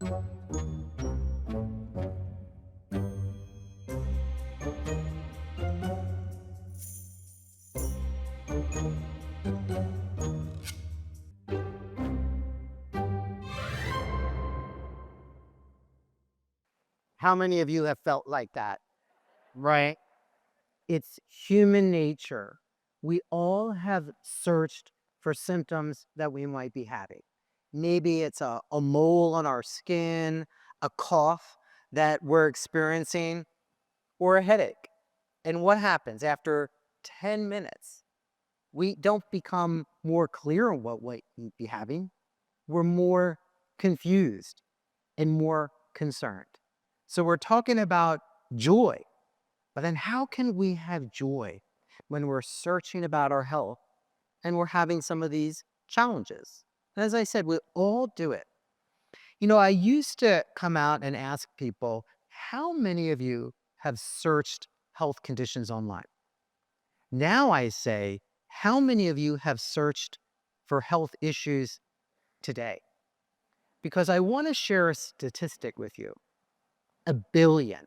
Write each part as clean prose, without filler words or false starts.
How many of you have felt like that, right? It's human nature. We all have searched for symptoms that we might be having. Maybe it's a mole on our skin, a cough that we're experiencing, or a headache. And what happens after 10 minutes? We don't become more clear on what we might be having. We're more confused and more concerned. So we're talking about joy. But then how can we have joy when we're searching about our health and we're having some of these challenges? And as I said, we all do it. I used to come out and ask people, how many of you have searched health conditions online? Now I say, how many of you have searched for health issues today? Because I want to share a statistic with you. A billion,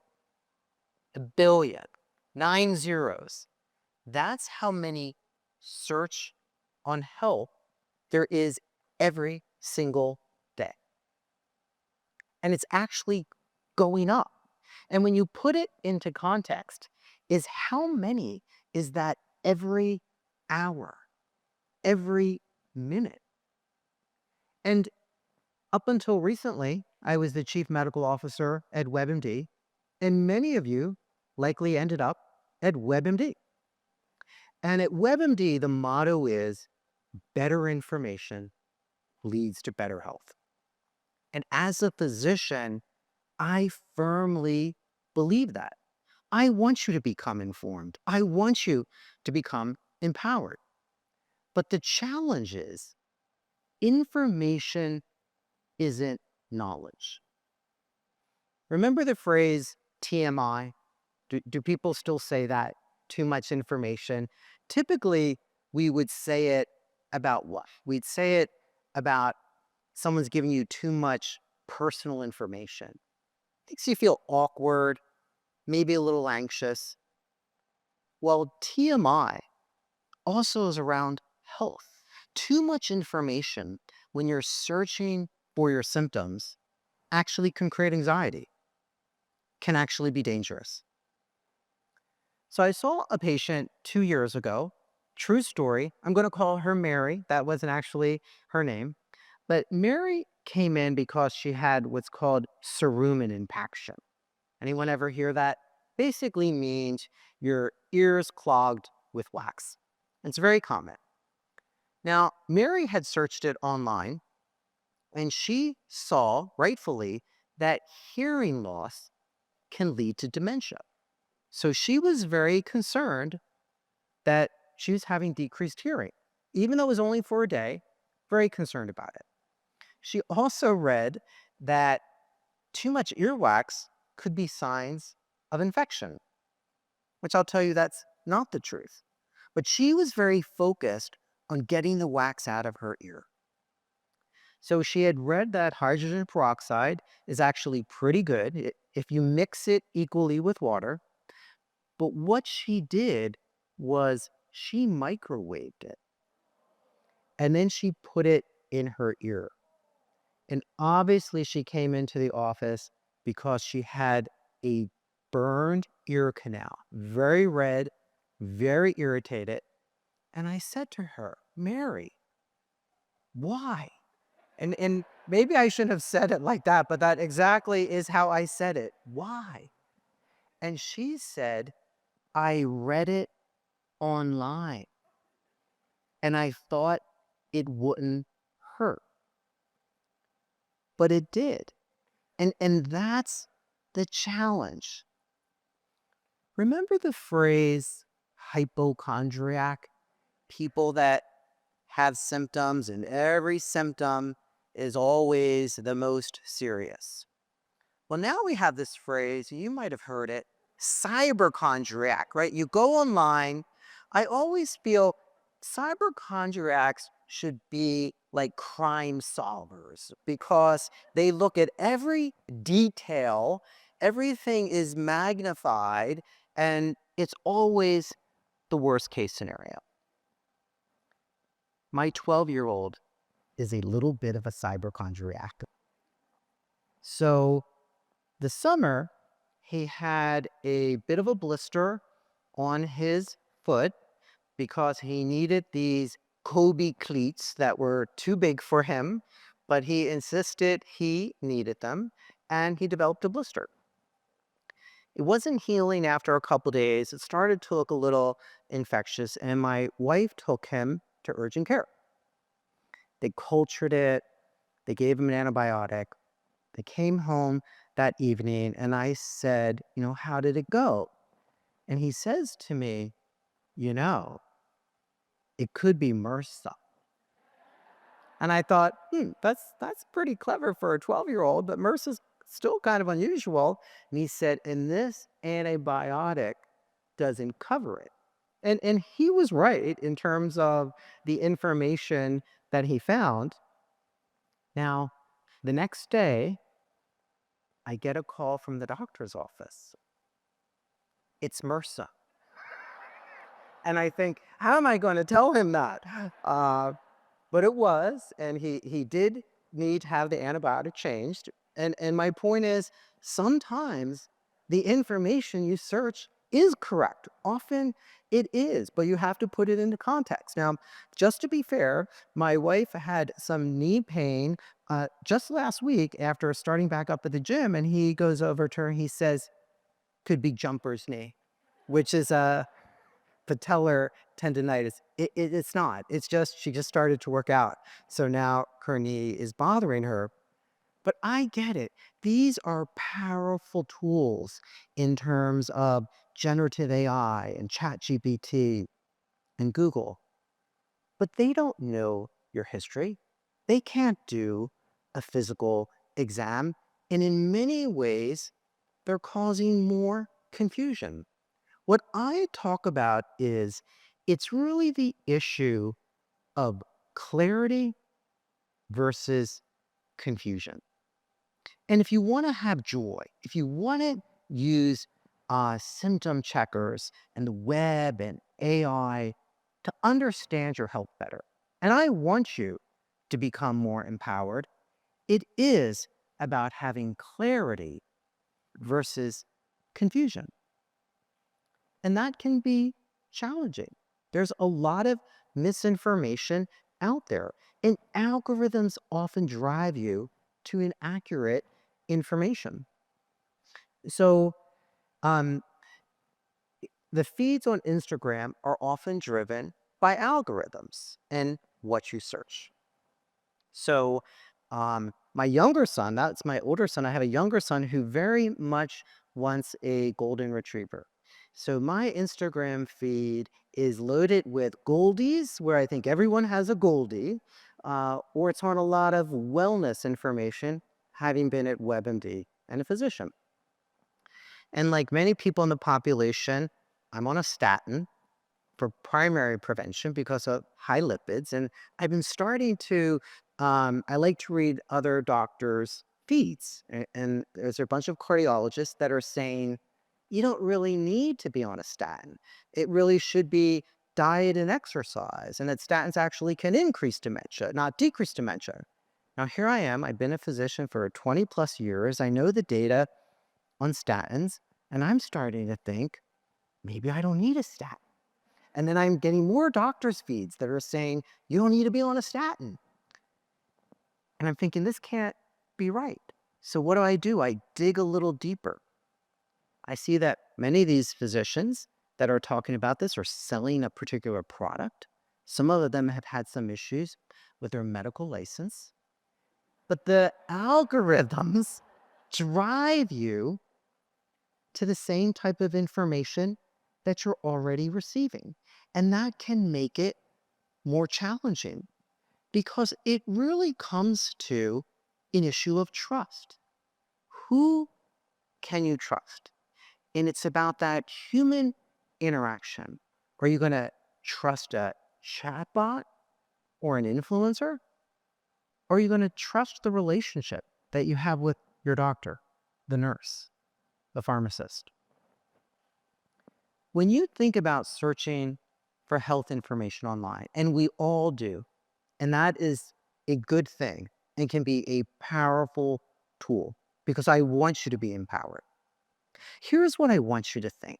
9 zeros. That's how many search on health there is every single day. And it's actually going up. And when you put it into context, is how many is that every hour, every minute? And up until recently, I was the chief medical officer at WebMD, and many of you likely ended up at WebMD. And at WebMD, the motto is better information leads to better health. And as a physician, I firmly believe that. I want you to become informed. I want you to become empowered. But the challenge is information isn't knowledge. Remember the phrase TMI? Do people still say that? Too much information? Typically, we would say it about what? We'd say it about someone's giving you too much personal information. Makes you feel awkward, maybe a little anxious. Well, TMI also is around health. Too much information when you're searching for your symptoms actually can create anxiety, can actually be dangerous. So I saw a patient 2 years ago, true story. I'm going to call her Mary. That wasn't actually her name. But Mary came in because she had what's called cerumen impaction. Anyone ever hear that? Basically means your ears clogged with wax. It's very common. Now, Mary had searched it online and she saw, rightfully, that hearing loss can lead to dementia. So she was very concerned that she was having decreased hearing, even though it was only for a day, very concerned about it. She also read that too much earwax could be signs of infection, which I'll tell you that's not the truth. But she was very focused on getting the wax out of her ear. So she had read that hydrogen peroxide is actually pretty good if you mix it equally with water. But what she did was she microwaved it and then she put it in her ear. And obviously she came into the office because she had a burned ear canal, very red, very irritated. And I said to her, Mary, why? And maybe I shouldn't have said it like that, but that exactly is how I said it. Why? And she said, I read it online and I thought it wouldn't hurt, but it did. And that's the challenge. Remember the phrase hypochondriac? People that have symptoms and every symptom is always the most serious. Well, now we have this phrase, you might have heard it, cyberchondriac, right? You go online. I always feel cyberchondriacs should be like crime solvers because they look at every detail, everything is magnified, and it's always the worst case scenario. My 12-year-old is a little bit of a hypochondriac. So this summer, he had a bit of a blister on his foot because he needed these Kobe cleats that were too big for him, but he insisted he needed them, and he developed a blister. It wasn't healing after a couple days. It started to look a little infectious, and my wife took him to urgent care. They cultured it, they gave him an antibiotic. They came home that evening, and I said, how did it go? And he says to me, you know, it could be MRSA. And I thought, that's pretty clever for a 12-year-old, but MRSA's still kind of unusual. And he said, and this antibiotic doesn't cover it. And he was right in terms of the information that he found. Now, the next day, I get a call from the doctor's office. It's MRSA. And I think, how am I going to tell him that? But it was, and he did need to have the antibiotic changed. And my point is, sometimes the information you search is correct. Often it is, but you have to put it into context. Now, just to be fair, my wife had some knee pain just last week after starting back up at the gym, and he goes over to her, he says, could be jumper's knee, which is a patellar tendonitis. It's not. It's just she just started to work out. So now her knee is bothering her. But I get it. These are powerful tools in terms of generative AI and ChatGPT and Google. But they don't know your history. They can't do a physical exam. And in many ways, they're causing more confusion. What I talk about is it's really the issue of clarity versus confusion. And if you want to have joy, if you want to use symptom checkers and the web and AI to understand your health better, and I want you to become more empowered, it is about having clarity versus confusion. And that can be challenging. There's a lot of misinformation out there, and algorithms often drive you to inaccurate information. So, um, the feeds on Instagram are often driven by algorithms and what you search. So, my younger son, that's my older son, I have a younger son who very much wants a golden retriever. So, my Instagram feed is loaded with goldies, where I think everyone has a goldie, or it's on a lot of wellness information, having been at WebMD and a physician. And like many people in the population, I'm on a statin for primary prevention because of high lipids. And I've been starting to, I like to read other doctors' feeds. And there's a bunch of cardiologists that are saying, you don't really need to be on a statin. It really should be diet and exercise, and that statins actually can increase dementia, not decrease dementia. Now, here I am. I've been a physician for 20 plus years. I know the data on statins, and I'm starting to think maybe I don't need a statin. And then I'm getting more doctors' feeds that are saying, you don't need to be on a statin. And I'm thinking, this can't be right. So what do? I dig a little deeper. I see that many of these physicians that are talking about this are selling a particular product. Some of them have had some issues with their medical license. But the algorithms drive you to the same type of information that you're already receiving. And that can make it more challenging because it really comes to an issue of trust. Who can you trust? And it's about that human interaction. Are you going to trust a chatbot or an influencer? Or are you going to trust the relationship that you have with your doctor, the nurse, the pharmacist? When you think about searching for health information online, and we all do, and that is a good thing and can be a powerful tool because I want you to be empowered. Here's what I want you to think.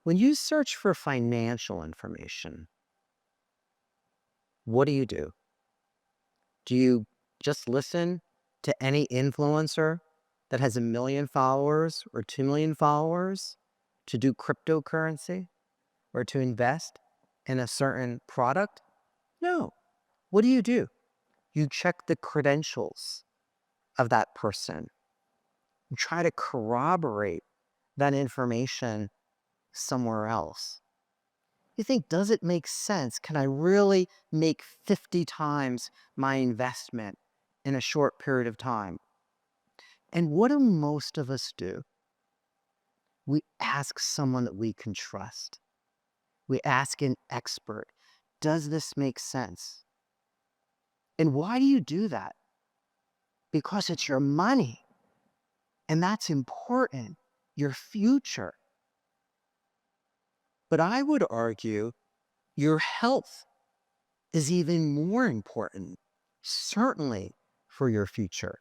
When you search for financial information, what do? Do you just listen to any influencer that has 1 million followers or 2 million followers to do cryptocurrency or to invest in a certain product? No. What do? You check the credentials of that person. You try to corroborate that information somewhere else. You think, does it make sense? Can I really make 50 times my investment in a short period of time? And what do most of us do? We ask someone that we can trust. We ask an expert, does this make sense? And why do you do that? Because it's your money. And that's important, your future. But I would argue your health is even more important, certainly for your future.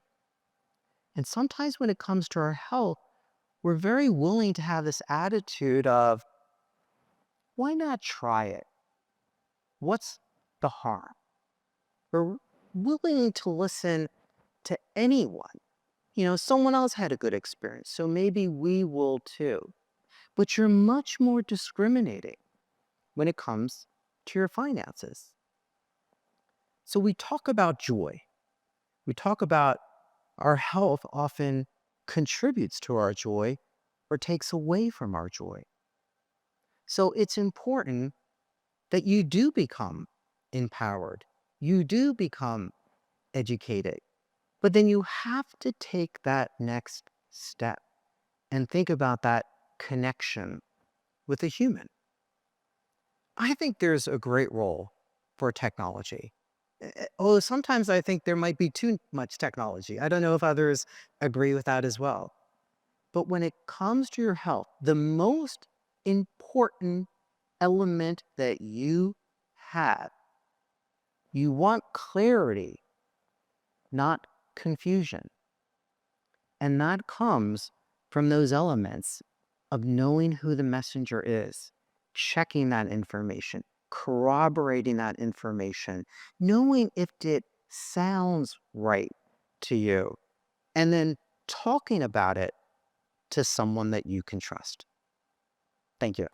And sometimes when it comes to our health, we're very willing to have this attitude of, why not try it? What's the harm? We're willing to listen to anyone. Someone else had a good experience, so maybe we will too. But you're much more discriminating when it comes to your finances. So we talk about joy. We talk about our health often contributes to our joy or takes away from our joy. So it's important that you do become empowered. You do become educated. But then you have to take that next step and think about that connection with a human. I think there's a great role for technology. Although sometimes I think there might be too much technology. I don't know if others agree with that as well. But when it comes to your health, the most important element that you have, you want clarity, not confusion. And that comes from those elements of knowing who the messenger is, checking that information, corroborating that information, knowing if it sounds right to you, and then talking about it to someone that you can trust. Thank you.